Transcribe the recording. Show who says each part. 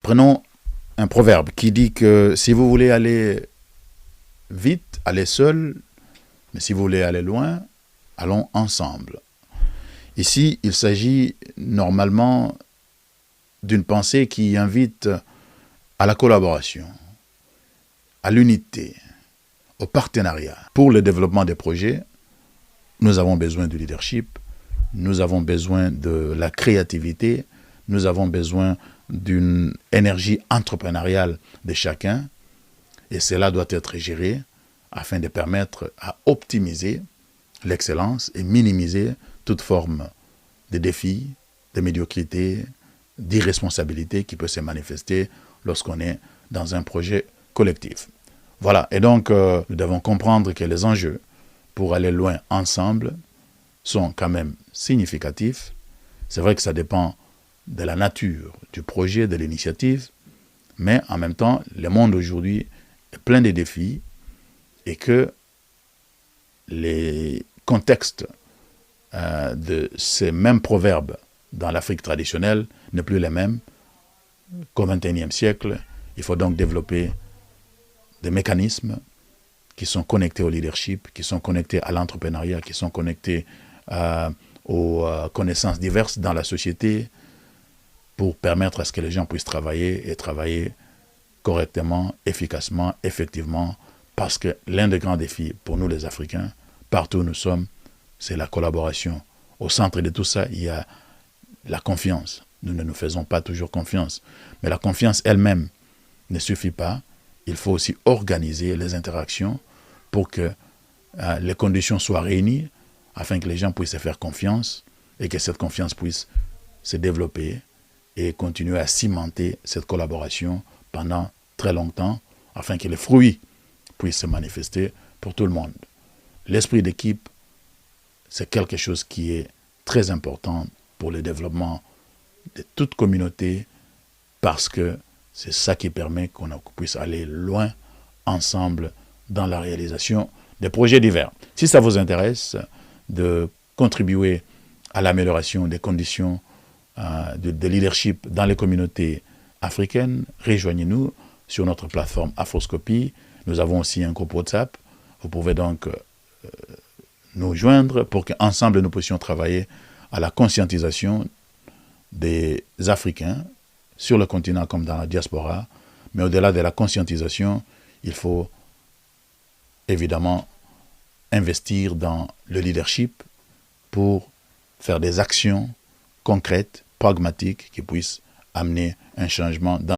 Speaker 1: Prenons un proverbe qui dit que si vous voulez aller vite, allez seul, mais si vous voulez aller loin, allons ensemble. Ici, il s'agit normalement d'une pensée qui invite à la collaboration, à l'unité, au partenariat. Pour le développement des projets, nous avons besoin du leadership, nous avons besoin de la créativité, nous avons besoin d'une énergie entrepreneuriale de chacun, et cela doit être géré afin de permettre à optimiser l'excellence et minimiser toute forme de défis, de médiocrité, d'irresponsabilité qui peut se manifester lorsqu'on est dans un projet collectif. Voilà, et donc nous devons comprendre que les enjeux pour aller loin ensemble sont quand même significatifs. C'est vrai que ça dépend de la nature du projet, de l'initiative, mais en même temps, le monde aujourd'hui est plein de défis et que les contextes de ces mêmes proverbes dans l'Afrique traditionnelle n'est plus les mêmes qu'au XXIe siècle. Il faut donc développer des mécanismes qui sont connectés au leadership, qui sont connectés à l'entrepreneuriat, qui sont connectés aux connaissances diverses dans la société pour permettre à ce que les gens puissent travailler et travailler correctement, efficacement, effectivement, parce que l'un des grands défis pour nous les Africains, partout où nous sommes, c'est la collaboration. Au centre de tout ça, il y a la confiance. Nous ne nous faisons pas toujours confiance. Mais la confiance elle-même ne suffit pas. Il faut aussi organiser les interactions pour que les conditions soient réunies afin que les gens puissent se faire confiance et que cette confiance puisse se développer et continuer à cimenter cette collaboration pendant très longtemps afin que les fruits puissent se manifester pour tout le monde. L'esprit d'équipe, c'est quelque chose qui est très important pour le développement de toute communauté parce que c'est ça qui permet qu'on puisse aller loin ensemble dans la réalisation des projets divers. Si ça vous intéresse de contribuer à l'amélioration des conditions de leadership dans les communautés africaines, rejoignez-nous sur notre plateforme Afroscopie. Nous avons aussi un groupe WhatsApp. Vous pouvez donc nous joindre pour qu'ensemble nous puissions travailler à la conscientisation des Africains sur le continent comme dans la diaspora. Mais au-delà de la conscientisation, il faut évidemment investir dans le leadership pour faire des actions concrètes, pragmatiques, qui puissent amener un changement dans